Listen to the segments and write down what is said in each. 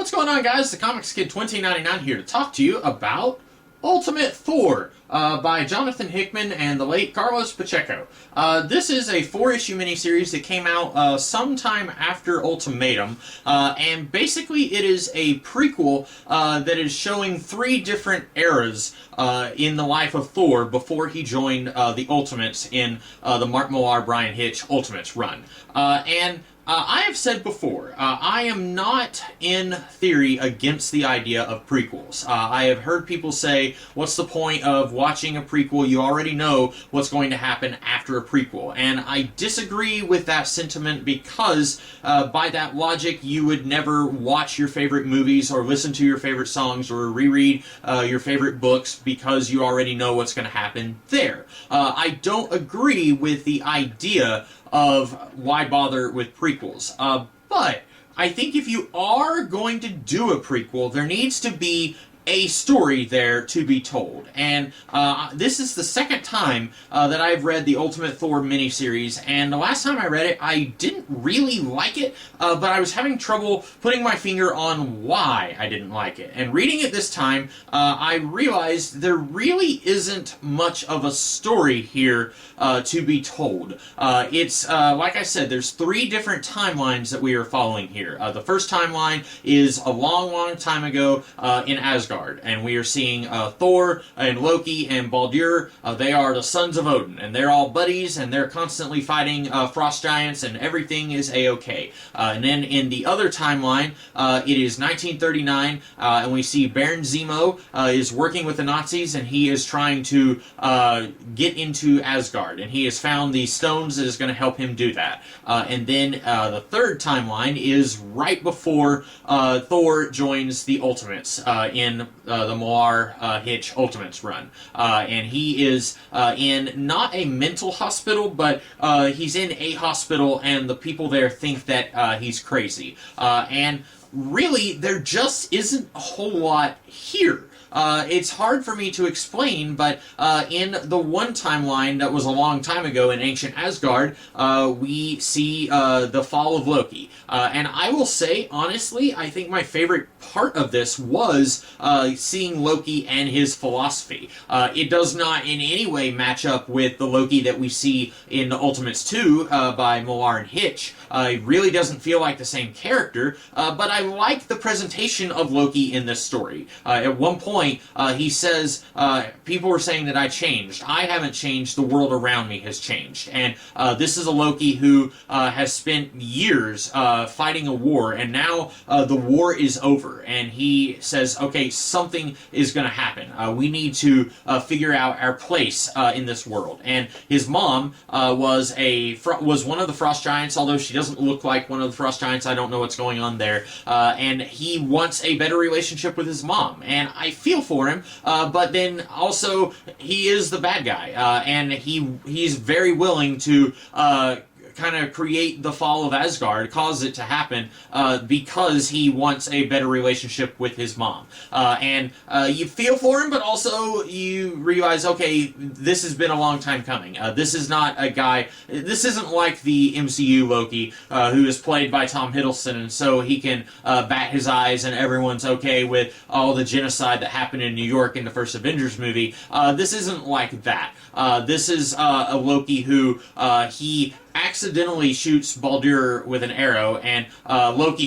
What's going on, guys? The Comics Kid 2099 here to talk to you about Ultimate Thor by Jonathan Hickman and the late Carlos Pacheco. This is a 4-issue miniseries that came out sometime after Ultimatum, and basically it is a prequel that is showing 3 different eras in the life of Thor before he joined the Ultimates in the Mark Millar Brian Hitch Ultimates run. I have said before, I am not, in theory, against the idea of prequels. I have heard people say, what's the point of watching a prequel? You already know what's going to happen after a prequel. And I disagree with that sentiment because, by that logic, you would never watch your favorite movies or listen to your favorite songs or reread your favorite books because you already know what's going to happen there. I don't agree with the idea of why bother with prequels. But I think if you are going to do a prequel, there needs to be a story there to be told. And this is the second time that I've read the Ultimate Thor miniseries, and the last time I read it, I didn't really like it, but I was having trouble putting my finger on why I didn't like it. And reading it this time, I realized there really isn't much of a story here to be told. It's, like I said, there's 3 different timelines that we are following here. The first timeline is a long, long time ago in Asgard. And we are seeing Thor and Loki and Baldur. They are the sons of Odin, and they're all buddies, and they're constantly fighting frost giants, and everything is a-okay. And then in the other timeline, it is 1939, and we see Baron Zemo is working with the Nazis, and he is trying to get into Asgard, and he has found the stones that is going to help him do that. And then the third timeline is right before Thor joins the Ultimates in the Millar Hitch Ultimates run. And he is in not a mental hospital, but he's in a hospital, and the people there think that he's crazy. And really, there just isn't a whole lot here. It's hard for me to explain, but in the one timeline that was a long time ago in ancient Asgard, we see the fall of Loki. And I will say, honestly, I think my favorite part of this was seeing Loki and his philosophy. It does not in any way match up with the Loki that we see in Ultimates 2 by Millar and Hitch. It really doesn't feel like the same character, but I like the presentation of Loki in this story. At one point, he says, people were saying that I changed. I haven't changed. The world around me has changed. And this is a Loki who has spent years fighting a war, and now the war is over. And he says, okay, something is going to happen. We need to figure out our place in this world. And his mom was one of the frost giants, although she doesn't look like one of the frost giants. I don't know what's going on there. And he wants a better relationship with his mom. And I feel for him, but then also he is the bad guy, and he's very willing to kind of create the fall of Asgard, cause it to happen, because he wants a better relationship with his mom. And you feel for him, but also you realize, okay, this has been a long time coming. This is not a guy, this isn't like the MCU Loki, who is played by Tom Hiddleston, and so he can bat his eyes and everyone's okay with all the genocide that happened in New York in the first Avengers movie. This isn't like that. This is a Loki who, he accidentally shoots Baldur with an arrow, and Loki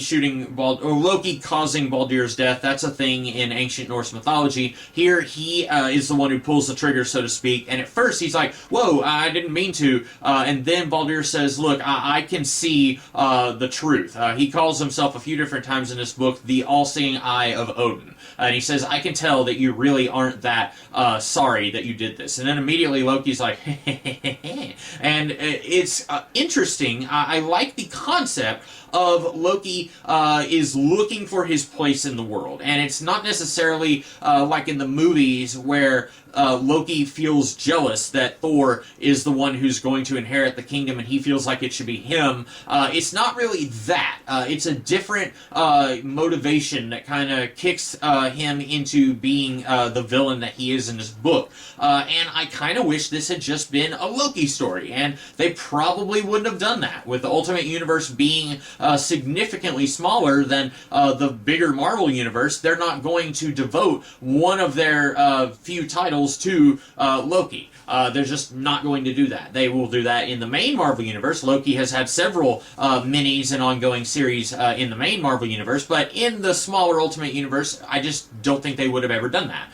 causing Baldur's death. That's a thing in ancient Norse mythology. Here, he is the one who pulls the trigger, so to speak, and at first he's like, whoa, I didn't mean to, and then Baldur says, look, I can see the truth. He calls himself a few different times in this book the all-seeing eye of Odin, and he says, I can tell that you really aren't that sorry that you did this. And then immediately Loki's like, and it's interesting. I like the concept of Loki is looking for his place in the world, and it's not necessarily like in the movies where Loki feels jealous that Thor is the one who's going to inherit the kingdom and he feels like it should be him. It's not really that. It's a different motivation that kind of kicks him into being the villain that he is in this book. And I kind of wish this had just been a Loki story, and they probably wouldn't have done that. With the Ultimate Universe being significantly smaller than the bigger Marvel Universe, they're not going to devote one of their few titles to Loki. They're just not going to do that. They will do that in the main Marvel Universe. Loki has had several minis and ongoing series in the main Marvel Universe, but in the smaller Ultimate Universe, I just don't think they would have ever done that.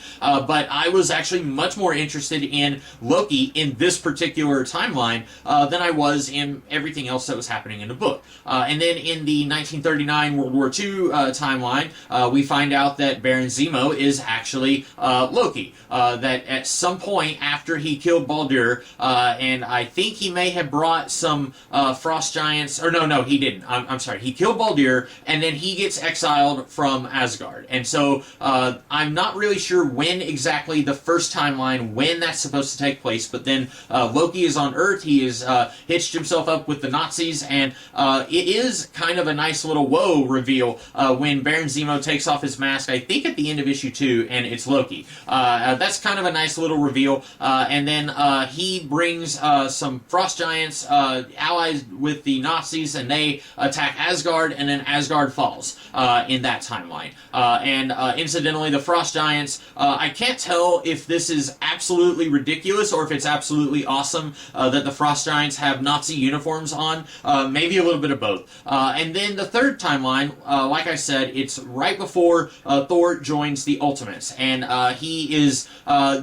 But I was actually much more interested in Loki in this particular timeline than I was in everything else that was happening in the book. And then in the 1939 World War II timeline, we find out that Baron Zemo is actually Loki. That at some point after he killed Baldur, and I think he may have brought some frost giants, or no, he didn't. I'm sorry. He killed Baldur, and then he gets exiled from Asgard. And so I'm not really sure when exactly the first timeline, when that's supposed to take place, but then Loki is on Earth. He is hitched himself up with the Nazis, and it is kind of a nice little whoa reveal when Baron Zemo takes off his mask, I think at the end of issue 2, and it's Loki. That's kind of a nice little reveal, and then he brings some frost giants allies with the Nazis, and they attack Asgard, and then Asgard falls in that timeline. And incidentally, the frost giants, I can't tell if this is absolutely ridiculous or if it's absolutely awesome that the frost giants have Nazi uniforms on. Maybe a little bit of both. And then the third timeline, like I said, it's right before Thor joins the Ultimates, and he is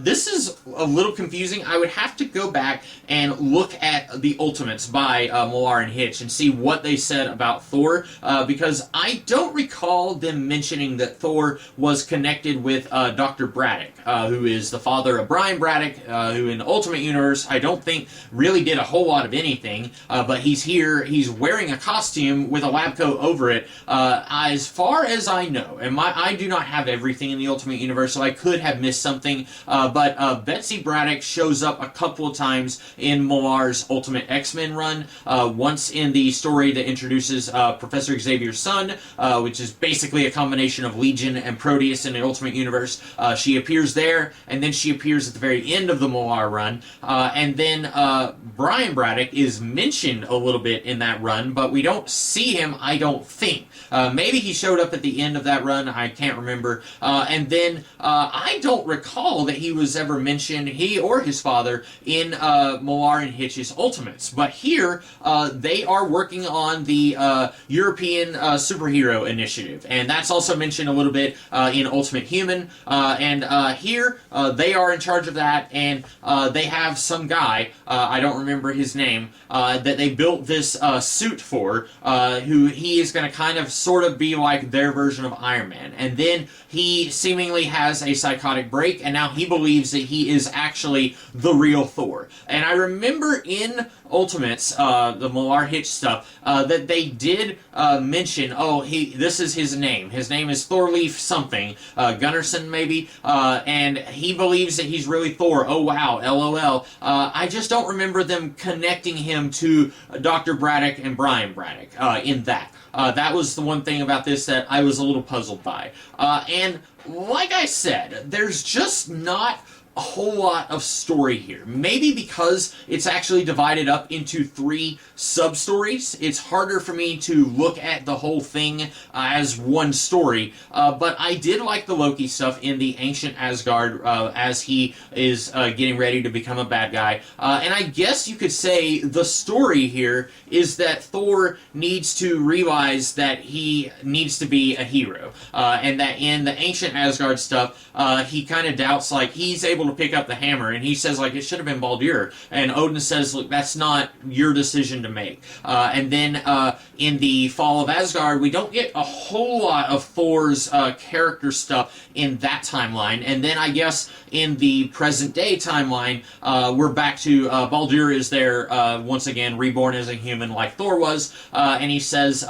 this is a little confusing. I would have to go back and look at the Ultimates by Millar and Hitch and see what they said about Thor, because I don't recall them mentioning that Thor was connected with Dr. Braddock, who is the father of Brian Braddock, who in the Ultimate Universe I don't think really did a whole lot of anything, but he's here, he's wearing a costume with a lab coat over it, as far as I know, and I do not have everything in the Ultimate Universe, so I could have missed something, but Betsy Braddock shows up a couple of times in Millar's Ultimate X-Men run, once in the story that introduces Professor Xavier's son, which is basically a combination of Legion and Proteus in the Ultimate Universe. She appears there, and then she appears at the very end of the Millar run, and then Brian Braddock is mentioned a little bit in that run, but we don't see him, I don't think. Maybe he showed up at the end of that run, I can't remember. And then I don't recall that he was ever mentioned, he or his father, in Millar and Hitch's Ultimates. But here, they are working on the European Superhero Initiative, and that's also mentioned a little bit in Ultimate Human. And here, they are in charge of that, and they have some guy, I don't remember his name, that they built this suit for, who he is going to kind of sort of be like their version of Iron Man. And then he seemingly has a psychotic break, and now he believes that he is actually the real Thor. And I remember in Ultimates, the Millar Hitch stuff, that they did mention, this is his name. His name is Thorleif something, Gunnarsson maybe, and he believes that he's really Thor. Oh wow, LOL. I just don't remember them connecting him to Dr. Braddock and Brian Braddock in that. That was the one thing about this that I was a little puzzled by. And like I said, there's just not a whole lot of story here. Maybe because it's actually divided up into 3 sub-stories, it's harder for me to look at the whole thing as one story, but I did like the Loki stuff in the Ancient Asgard as he is getting ready to become a bad guy. And I guess you could say the story here is that Thor needs to realize that he needs to be a hero, and that in the Ancient Asgard stuff, he kind of doubts, like, he's able to pick up the hammer, and he says, like, it should have been Baldur, and Odin says, look, that's not your decision to make. And then in the Fall of Asgard, we don't get a whole lot of Thor's character stuff in that timeline, and then I guess in the present day timeline, we're back to Baldur is there once again, reborn as a human like Thor was, and he says,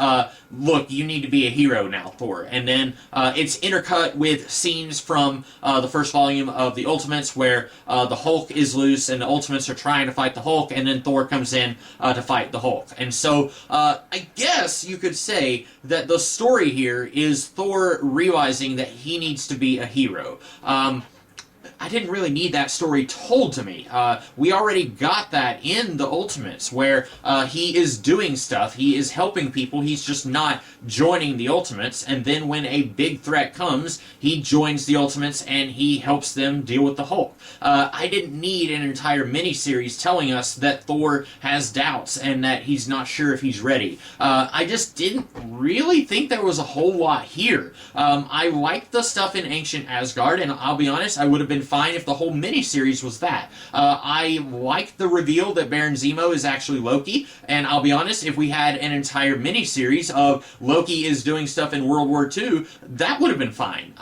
look, you need to be a hero now, Thor. And then it's intercut with scenes from the first volume of the Ultimates, Ultimates where the Hulk is loose and the Ultimates are trying to fight the Hulk, and then Thor comes in to fight the Hulk. And so I guess you could say that the story here is Thor realizing that he needs to be a hero. I didn't really need that story told to me. We already got that in the Ultimates, where he is doing stuff, he is helping people, he's just not joining the Ultimates, and then when a big threat comes, he joins the Ultimates and he helps them deal with the Hulk. I didn't need an entire miniseries telling us that Thor has doubts and that he's not sure if he's ready. I just didn't really think there was a whole lot here. I liked the stuff in Ancient Asgard, and I'll be honest, I would have been fine if the whole miniseries was that. I like the reveal that Baron Zemo is actually Loki, and I'll be honest, if we had an entire miniseries of Loki is doing stuff in World War II, that would have been fine.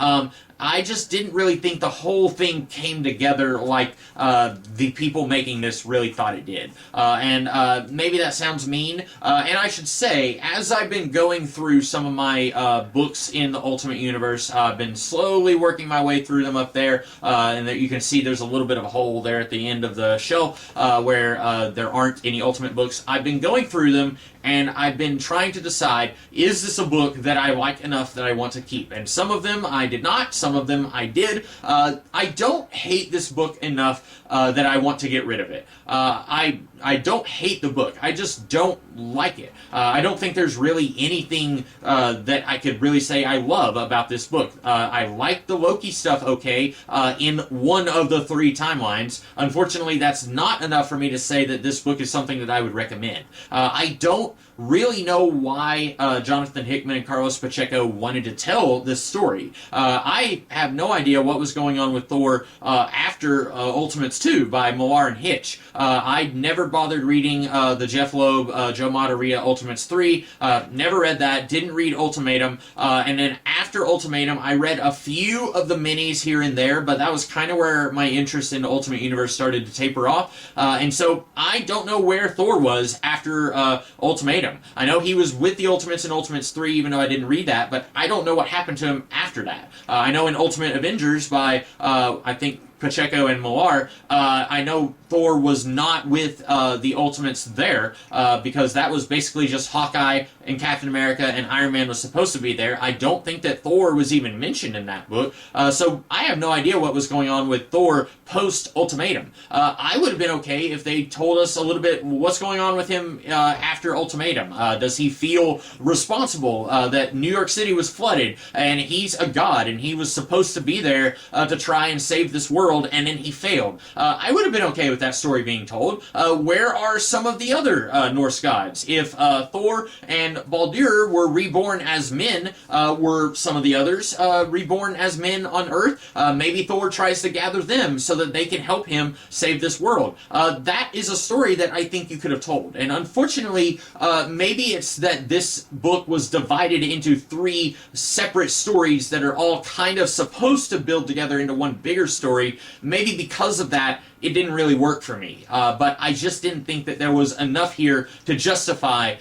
I just didn't really think the whole thing came together like the people making this really thought it did. And maybe that sounds mean. And I should say, as I've been going through some of my books in the Ultimate Universe, I've been slowly working my way through them up there. And that you can see there's a little bit of a hole there at the end of the shelf where there aren't any Ultimate books. I've been going through them, and I've been trying to decide, is this a book that I like enough that I want to keep? And some of them I did not, some of them I did. I don't hate this book enough that I want to get rid of it. I don't hate the book, I just don't like it. I don't think there's really anything that I could really say I love about this book. I like the Loki stuff okay in one of the 3 timelines. Unfortunately, that's not enough for me to say that this book is something that I would recommend. I don't really know why Jonathan Hickman and Carlos Pacheco wanted to tell this story. I have no idea what was going on with Thor after Ultimates 2 by Millar and Hitch. I'd never bothered reading the Jeff Loeb, Joe Madureira Ultimates 3. Never read that, didn't read Ultimatum. And then after Ultimatum, I read a few of the minis here and there, but that was kind of where my interest in the Ultimate Universe started to taper off. And so I don't know where Thor was after Ultimatum. I know he was with the Ultimates in Ultimates 3, even though I didn't read that, but I don't know what happened to him after that. I know in Ultimate Avengers by, I think, Pacheco and Millar, I know Thor was not with the Ultimates there, because that was basically just Hawkeye and Captain America, and Iron Man was supposed to be there. I don't think that Thor was even mentioned in that book, so I have no idea what was going on with Thor post-Ultimatum. I would have been okay if they told us a little bit what's going on with him after Ultimatum. Does he feel responsible that New York City was flooded, and he's a god, and he was supposed to be there to try and save this world, and then he failed? I would have been okay with that story being told. Where are some of the other Norse gods? If Thor and Baldur were reborn as men, were some of the others reborn as men on Earth? Maybe Thor tries to gather them so that they can help him save this world. That is a story that I think you could have told. And unfortunately, maybe it's that this book was divided into 3 separate stories that are all kind of supposed to build together into one bigger story. Maybe because of that, it didn't really work for me. But I just didn't think that there was enough here to justify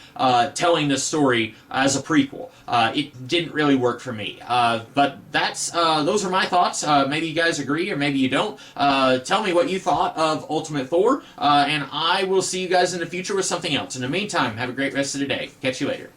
telling this story as a prequel. It didn't really work for me. But that's those are my thoughts. Maybe you guys agree, or maybe you don't. Tell me what you thought of Ultimate Thor, and I will see you guys in the future with something else. In the meantime, have a great rest of the day. Catch you later.